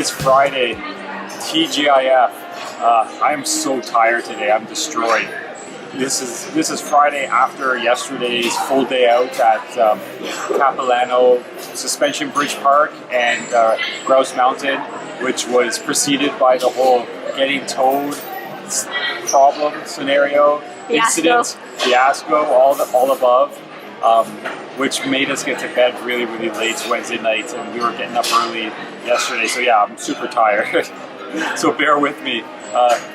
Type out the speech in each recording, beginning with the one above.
is Friday, TGIF. I am so tired today. I'm destroyed. This is Friday after yesterday's full day out at Capilano Suspension Bridge Park and Grouse Mountain, which was preceded by the whole getting towed problem scenario, incident, fiasco, all above, which made us get to bed really late Wednesday night, and we were getting up early yesterday. So yeah, I'm super tired. So bear with me.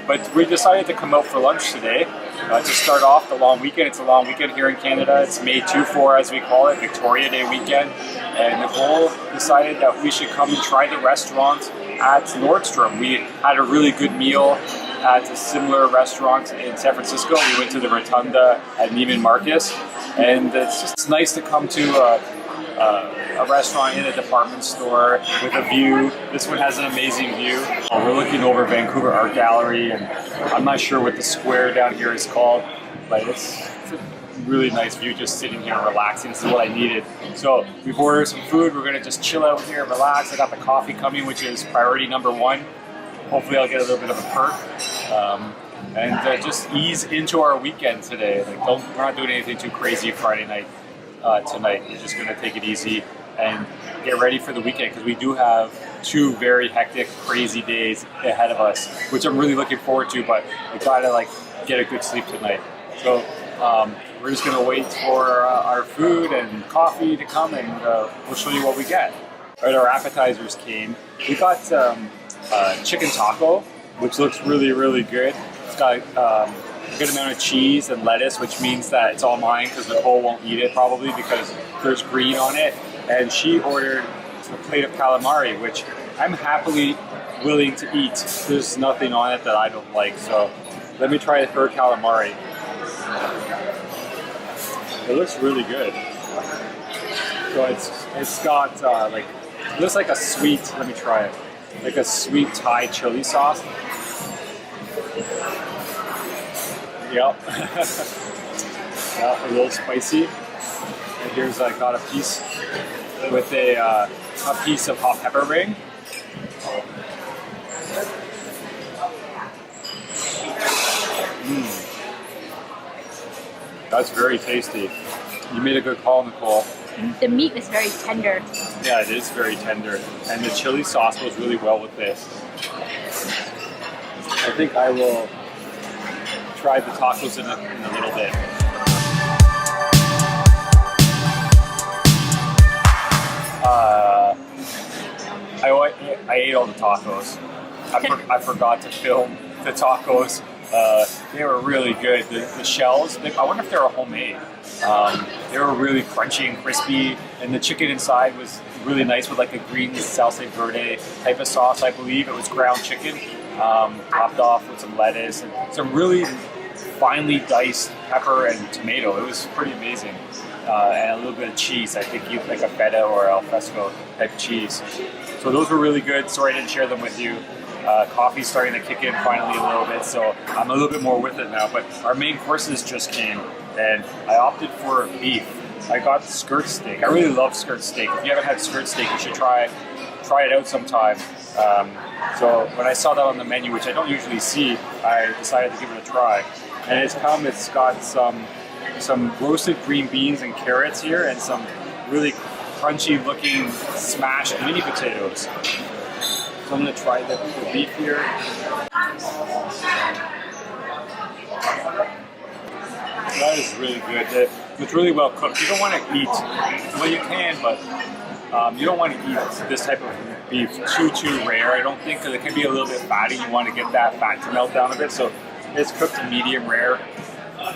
But we decided to come out for lunch today to start off the long weekend. It's a long weekend here in Canada. It's May 2-4 as we call it, Victoria Day weekend. And Nicole decided that we should come and try the restaurant at Nordstrom. We had a really good meal at a similar restaurant in San Francisco. We went to the Rotunda at Neiman Marcus. And it's just nice to come to a restaurant in a department store with a view. This one has an amazing view. We're looking over Vancouver Art Gallery, and I'm not sure what the square down here is called, but it's a really nice view just sitting here and relaxing. This is what I needed. So we've ordered some food. We're gonna just chill out here, relax. I got the coffee coming, which is priority number one. Hopefully I'll get a little bit of a perk. And just ease into our weekend today. We're not doing anything too crazy Friday night. Tonight. We're just going to take it easy and get ready for the weekend, because we do have 2 very hectic, crazy days ahead of us, which I'm really looking forward to, but we gotta get a good sleep tonight. So we're just going to wait for our food and coffee to come, and we'll show you what we get. All right, our appetizers came. We got chicken taco, which looks really good. It's got a good amount of cheese and lettuce, which means that it's all mine because Nicole won't eat it probably because there's green on it. And she ordered a plate of calamari, which I'm happily willing to eat. There's nothing on it that I don't like, so let me try her calamari. It looks really good. So it's got it looks like a sweet, let me try it, like a sweet Thai chili sauce. Yep. Yeah, a little spicy. And here's I got a piece with a piece of hot pepper ring. That's very tasty. You made a good call, Nicole. The meat is very tender. Yeah, it is very tender. And the chili sauce goes really well with this. I think I will try the tacos in a little bit. I ate all the tacos. I forgot to film the tacos. They were really good. The shells, I wonder if they were homemade. They were really crunchy and crispy, and the chicken inside was really nice with like a green salsa verde type of sauce. I believe it was ground chicken, topped off with some lettuce and some really finely diced pepper and tomato. It was pretty amazing. And a little bit of cheese. I think you'd like a feta or al fresco type cheese. So those were really good. Sorry I didn't share them with you. Coffee's starting to kick in finally a little bit, so I'm a little bit more with it now. But our main courses just came, and I opted for beef. I got skirt steak. I really love skirt steak. If you haven't had skirt steak, you should try it out sometime. So when I saw that on the menu, which I don't usually see, I decided to give it a try. And it's got some roasted green beans and carrots here, and some really crunchy looking smashed mini potatoes. So I'm going to try the beef here. That is really good. It's really well cooked. You don't want to eat, well you can, but you don't want to eat this type of beef too rare, I don't think, because it can be a little bit fatty. You want to get that fat to melt down a bit, so it's cooked to medium rare.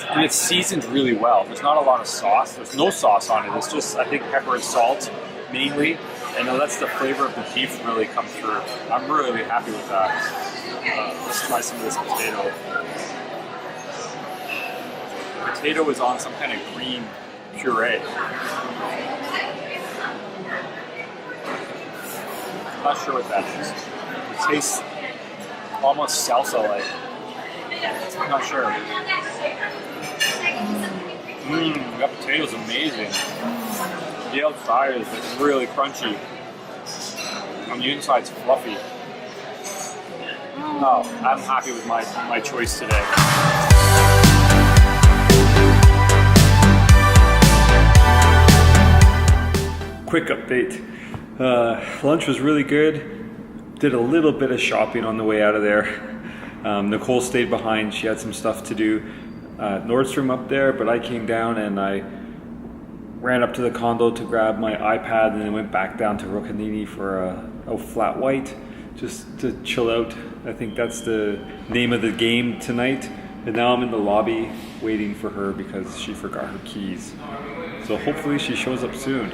And it's seasoned really well. There's not a lot of sauce. There's no sauce on it. It's just, I think, pepper and salt mainly. And it lets the flavor of the beef really come through. I'm really happy with that. Let's try some of this potato. The potato is on some kind of green puree. I'm not sure what that is. It tastes almost salsa-like. I'm not sure. That potato's amazing. The outside is really crunchy. On the inside's fluffy. No, I'm happy with my choice today. Quick update. Lunch was really good. Did a little bit of shopping on the way out of there. Nicole stayed behind. She had some stuff to do at Nordstrom up there, but I came down and I ran up to the condo to grab my iPad and then went back down to Rocanini for a flat white just to chill out. I think that's the name of the game tonight. And now I'm in the lobby waiting for her because she forgot her keys. So hopefully she shows up soon.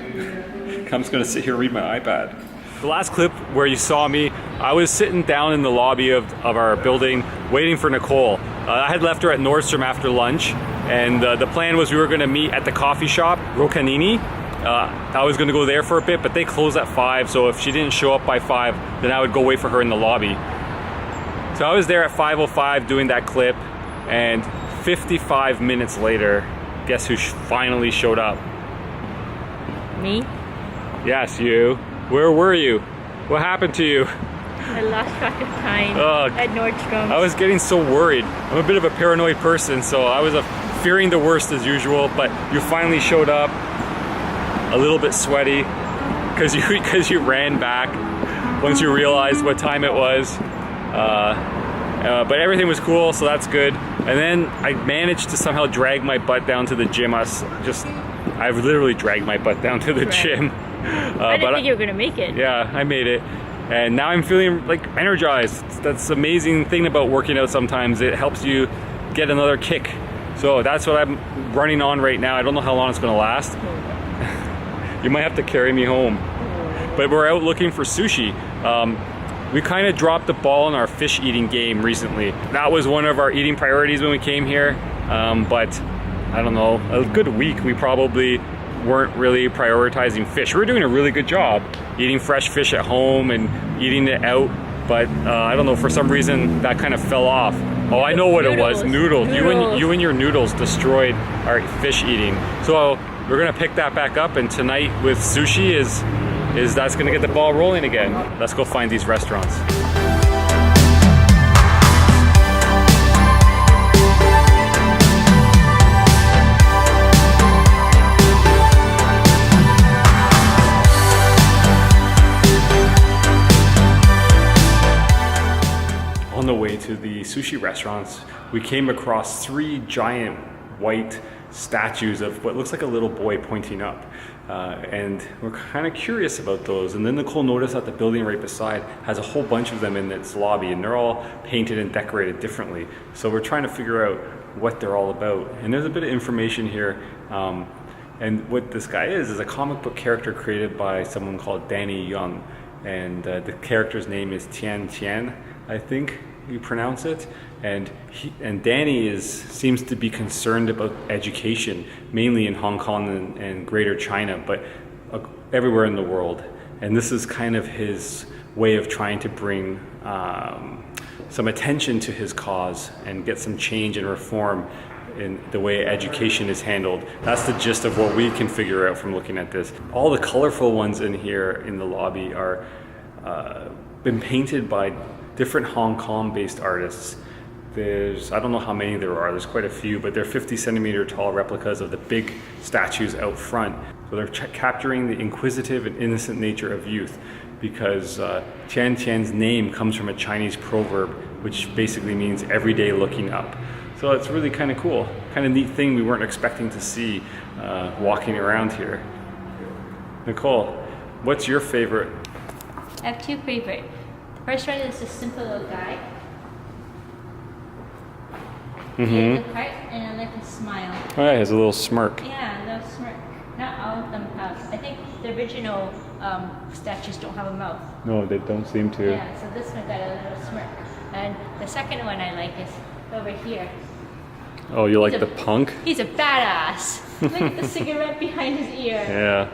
I'm just gonna sit here and read my iPad. The last clip where you saw me, I was sitting down in the lobby of our building waiting for Nicole. I had left her at Nordstrom after lunch, and the plan was we were gonna meet at the coffee shop, Rocanini. I was gonna go there for a bit, but they closed at 5, so if she didn't show up by 5, then I would go wait for her in the lobby. So I was there at 5:05 doing that clip, and 55 minutes later, guess who finally showed up? Me? Yes, you. Where were you? What happened to you? I lost track of time at Nordstrom. I was getting so worried. I'm a bit of a paranoid person, so I was fearing the worst as usual, but you finally showed up, a little bit sweaty, because you ran back once you realized what time it was. But everything was cool, so that's good. And then I managed to somehow drag my butt down to the gym. I've literally dragged my butt down to the gym. I didn't think you were gonna make it. Yeah, I made it. And now I'm feeling like energized. That's the amazing thing about working out sometimes. It helps you get another kick. So that's what I'm running on right now. I don't know how long it's gonna last. You might have to carry me home. But we're out looking for sushi. We kind of dropped the ball in our fish eating game recently. That was one of our eating priorities when we came here. But I don't know, a good week we probably weren't really prioritizing fish. We were doing a really good job eating fresh fish at home and eating it out, but I don't know, for some reason that kind of fell off. Oh, I know what it was, noodles. You and your noodles destroyed our fish eating. So we're gonna pick that back up, and tonight with sushi is that's gonna get the ball rolling again. Let's go find these restaurants. On the way to the sushi restaurants, we came across 3 giant white statues of what looks like a little boy pointing up. And we're kind of curious about those. And then Nicole noticed that the building right beside has a whole bunch of them in its lobby, and they're all painted and decorated differently. So we're trying to figure out what they're all about. And there's a bit of information here. And what this guy is a comic book character created by someone called Danny Young. And the character's name is Tian Tian, I think you pronounce it. And Danny seems to be concerned about education, mainly in Hong Kong and Greater China, but everywhere in the world. And this is kind of his way of trying to bring some attention to his cause and get some change and reform in the way education is handled. That's the gist of what we can figure out from looking at this. All the colorful ones in here in the lobby are been painted by different Hong Kong based artists. I don't know how many there are, there's quite a few, but they're 50 centimeter tall replicas of the big statues out front. So they're capturing the inquisitive and innocent nature of youth, because Tian Tian's name comes from a Chinese proverb, which basically means every day looking up. So it's really kind of cool, kind of neat thing we weren't expecting to see walking around here. Nicole, what's your favorite? I have 2 favorites. The first one is this simple little guy. Mm-hmm. The part, and I like his smile. Oh yeah, he has a little smirk. Yeah, a little smirk. Not all of them have. I think the original statues don't have a mouth. No, they don't seem to. Yeah, so this one got a little smirk. And the second one I like is over here. Oh, you like the punk? He's a badass. Look at the cigarette behind his ear. Yeah.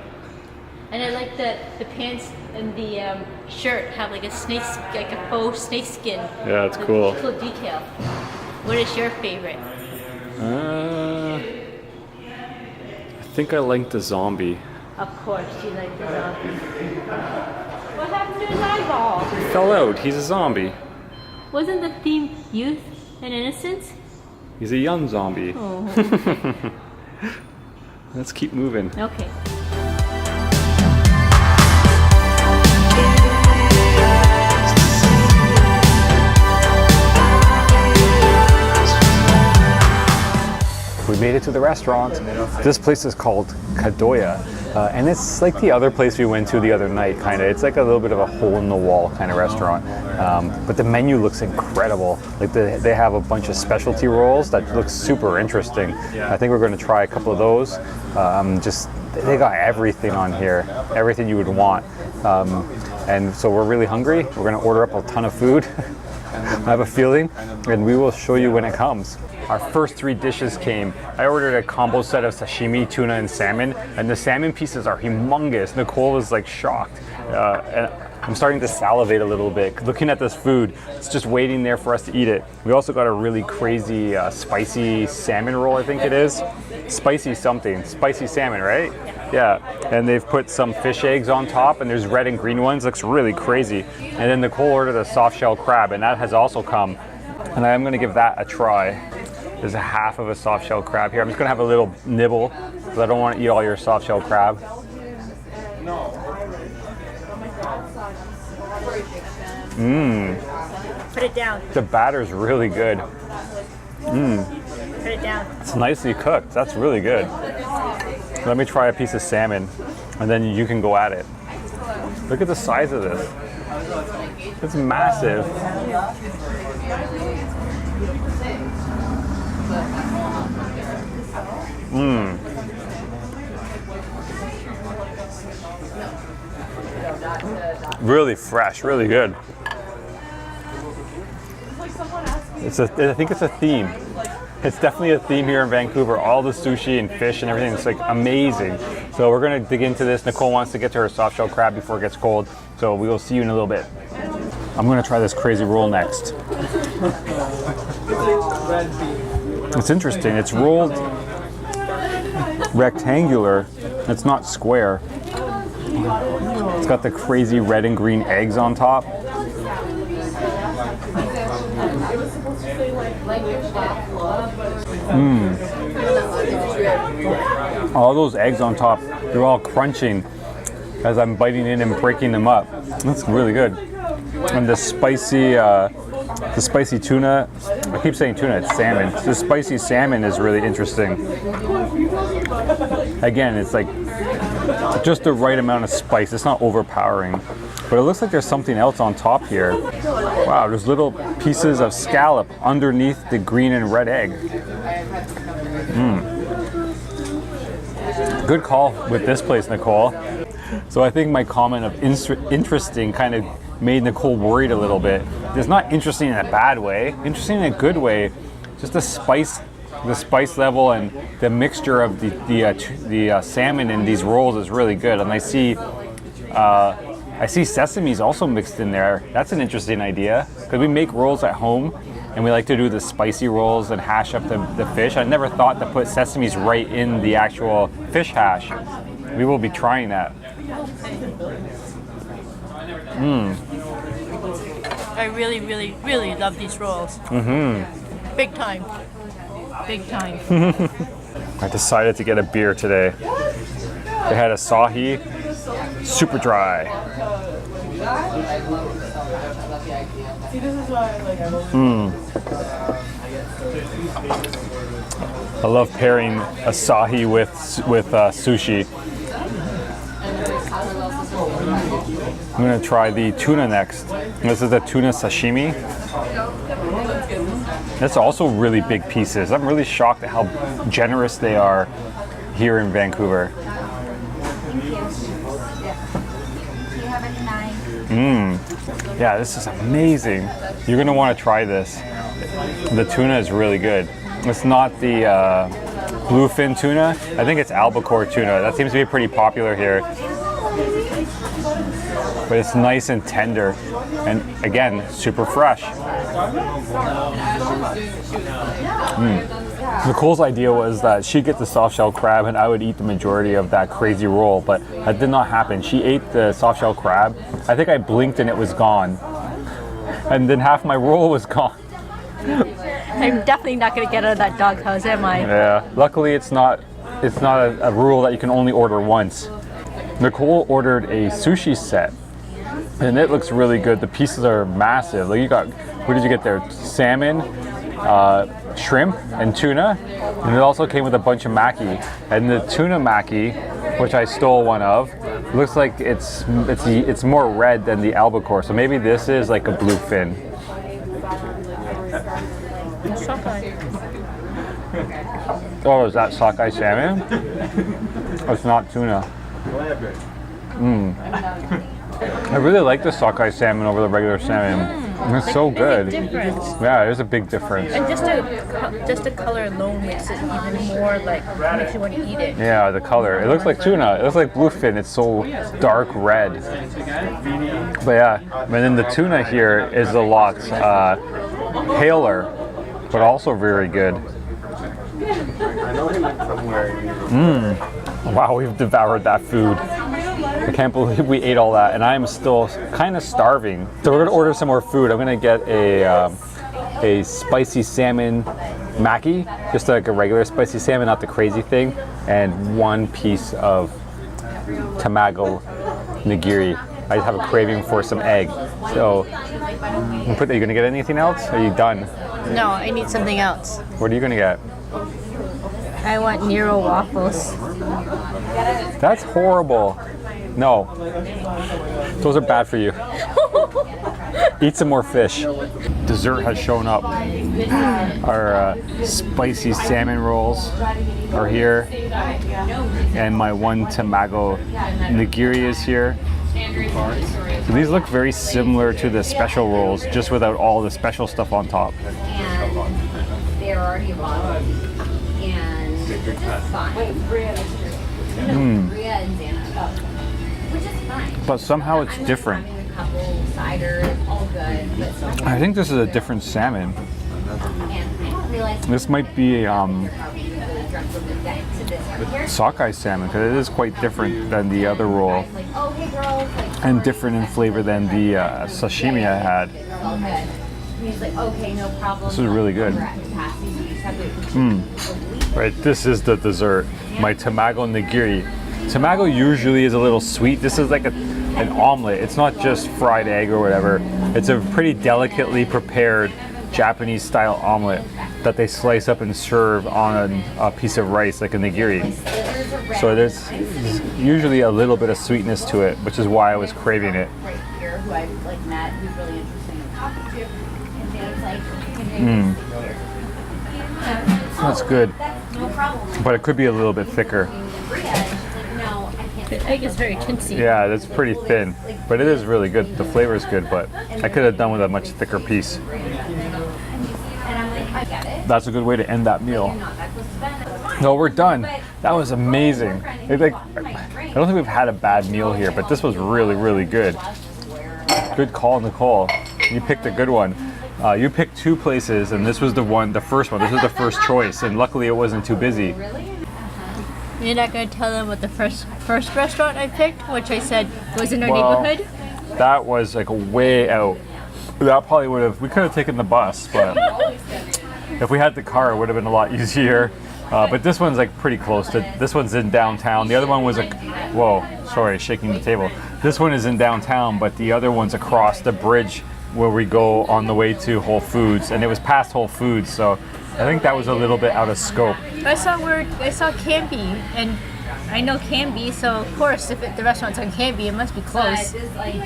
And I like the pants and the shirt have like a faux snake skin. Yeah, it's cool. Cool detail. What is your favorite? I think I like the zombie. Of course, you like the zombie. What happened to his eyeball? He fell out. He's a zombie. Wasn't the theme youth and innocence? He's a young zombie. Oh. Let's keep moving. Okay. We made it to the restaurant. This place is called Kadoya. And it's like the other place we went to the other night, kind of. It's like a little bit of a hole-in-the-wall kind of restaurant. But the menu looks incredible. Like they have a bunch of specialty rolls that look super interesting. I think we're going to try a couple of those. They got everything on here, everything you would want. And so we're really hungry. We're going to order up a ton of food. I have a feeling, and we will show you when it comes. Our first 3 dishes came. I ordered a combo set of sashimi, tuna, and salmon, and the salmon pieces are humongous. Nicole was like shocked. And I'm starting to salivate a little bit. Looking at this food, it's just waiting there for us to eat it. We also got a really crazy spicy salmon roll, I think it is. Spicy something, spicy salmon, right? Yeah, and they've put some fish eggs on top, and there's red and green ones. Looks really crazy. And then Nicole ordered a soft shell crab, and that has also come. And I'm gonna give that a try. There's a half of a soft shell crab here. I'm just gonna have a little nibble, because I don't want to eat all your soft shell crab. Put it down. The batter's really good. Put it down. It's nicely cooked. That's really good. Let me try a piece of salmon, and then you can go at it. Look at the size of this. It's massive. Really fresh, really good. I think it's a theme. It's definitely a theme here in Vancouver. All the sushi and fish and everything, it's like amazing. So we're gonna dig into this. Nicole wants to get to her soft shell crab before it gets cold. So we will see you in a little bit. I'm gonna try this crazy roll next. It's interesting. It's rolled rectangular. It's not square. It's got the crazy red and green eggs on top. All those eggs on top, they're all crunching as I'm biting in and breaking them up. That's really good. And the spicy tuna, I keep saying tuna, it's salmon. The spicy salmon is really interesting. Again, it's like just the right amount of spice. It's not overpowering. But it looks like there's something else on top here. Wow, there's little pieces of scallop underneath the green and red egg. Good call with this place, Nicole. So I think my comment of interesting kind of made Nicole worried a little bit. It's not interesting in a bad way, interesting in a good way. Just the spice level and the mixture of the salmon in these rolls is really good. And I see sesame's also mixed in there. That's an interesting idea, because we make rolls at home and we like to do the spicy rolls and hash up the fish. I never thought to put sesame's right in the actual fish hash. We will be trying that. I really, really, really love these rolls. Big time. Big time. I decided to get a beer today. They had Asahi, super dry. I love pairing Asahi with sushi. I'm gonna try the tuna next. This is the tuna sashimi. That's also really big pieces. I'm really shocked at how generous they are here in Vancouver. Yeah, this is amazing. You're gonna want to try this. The tuna is really good. It's not the bluefin tuna. I think it's albacore tuna. That seems to be pretty popular here. But it's nice and tender, and again, super fresh. Nicole's idea was that she'd get the soft shell crab and I would eat the majority of that crazy roll, but that did not happen. She ate the soft shell crab. I think I blinked and it was gone. and then half my roll was gone. I'm definitely not gonna get out of that doghouse, am I? Yeah. Luckily, it's not a rule that you can only order once. Nicole ordered a sushi set, and it looks really good. The pieces are massive. Like you got, what did you get there? Salmon, shrimp, and tuna. And it also came with a bunch of maki. And the tuna maki, which I stole one of, looks like it's more red than the albacore. So maybe this is like a bluefin. Oh, is that sockeye salmon? It's not tuna. I really like the sockeye salmon over the regular salmon. It's so good. Yeah, there's a big difference. And just the color alone makes it even more like makes you want to eat it. Yeah, the color. It looks like tuna. It looks like bluefin. It's so dark red. But yeah, and then the tuna here is a lot paler, but also very good. Wow, we've devoured that food. I can't believe we ate all that, and I'm still kind of starving. So we're gonna order some more food. I'm gonna get a spicy salmon maki, just like a regular spicy salmon, not the crazy thing, and one piece of tamago nigiri. I just have a craving for some egg. So, are you gonna get anything else? Are you done? No, I need something else. What are you gonna get? I want Nero waffles. That's horrible. No, those are bad for you. Eat some more fish. Dessert has shown up. Our spicy salmon rolls are here, and my one tamago nigiri is here. So these look very similar to the special rolls, just without all the special stuff on top. And they're already bottled, and it's fine. Which is fine. But somehow it's different. A couple ciders, all good, but so I think this is a different salmon. This might be sockeye salmon, because it is quite different than the other roll, and different in flavor than the sashimi I had. This is really good. Right, this is the dessert, my tamago nigiri. Tamago usually is a little sweet. This is like an omelet. It's not just fried egg or whatever. It's a pretty delicately prepared Japanese style omelet that they slice up and serve on a piece of rice, like a nigiri. So there's usually a little bit of sweetness to it, which is why I was craving it. That's good, but it could be a little bit thicker. The egg is very chintzy. Yeah, that's pretty thin, but it is really good. The flavor is good, but I could have done with a much thicker piece. That's a good way to end that meal. No, we're done. That was amazing. I don't think we've had a bad meal here, but this was really, really good. Good call, Nicole. You picked a good one. You picked two places, and this was the first one. This was the first choice, and luckily it wasn't too busy. You're not going to tell them what the first restaurant I picked, which I said was in our neighborhood? That was like way out. That probably we could have taken the bus, but if we had the car, it would have been a lot easier. But this one's like pretty close to, this one's in downtown. The other one was shaking the table. This one is in downtown, but the other one's across the bridge where we go on the way to Whole Foods, and it was past Whole Foods, so I think that was a little bit out of scope. I saw Canby, and I know Canby, so of course if the restaurant's on Canby, it must be close.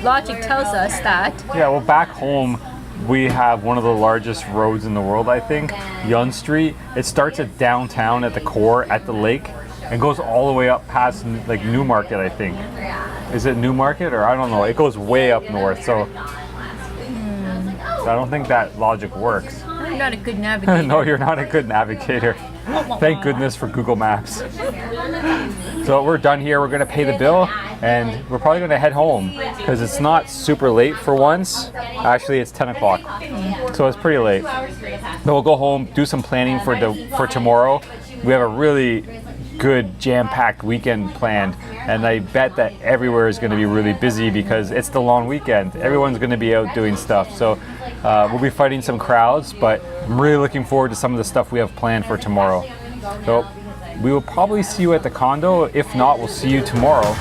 Logic tells us that. Yeah, well, back home we have one of the largest roads in the world, I think, Yonge Street. It starts at downtown at the core, at the lake, and goes all the way up past like Newmarket, I think. Is it Newmarket, or I don't know. It goes way up north, so I don't think that logic works. I'm not a good navigator. No, you're not a good navigator. Thank goodness for Google Maps. So we're done here. We're going to pay the bill, and we're probably going to head home because it's not super late for once. Actually, it's 10 o'clock, so it's pretty late. Then we'll go home, do some planning for tomorrow. We have a really good jam-packed weekend planned, and I bet that everywhere is going to be really busy because it's the long weekend. Everyone's going to be out doing stuff, so we'll be fighting some crowds, but I'm really looking forward to some of the stuff we have planned for tomorrow. So we will probably see you at the condo. If not, we'll see you tomorrow.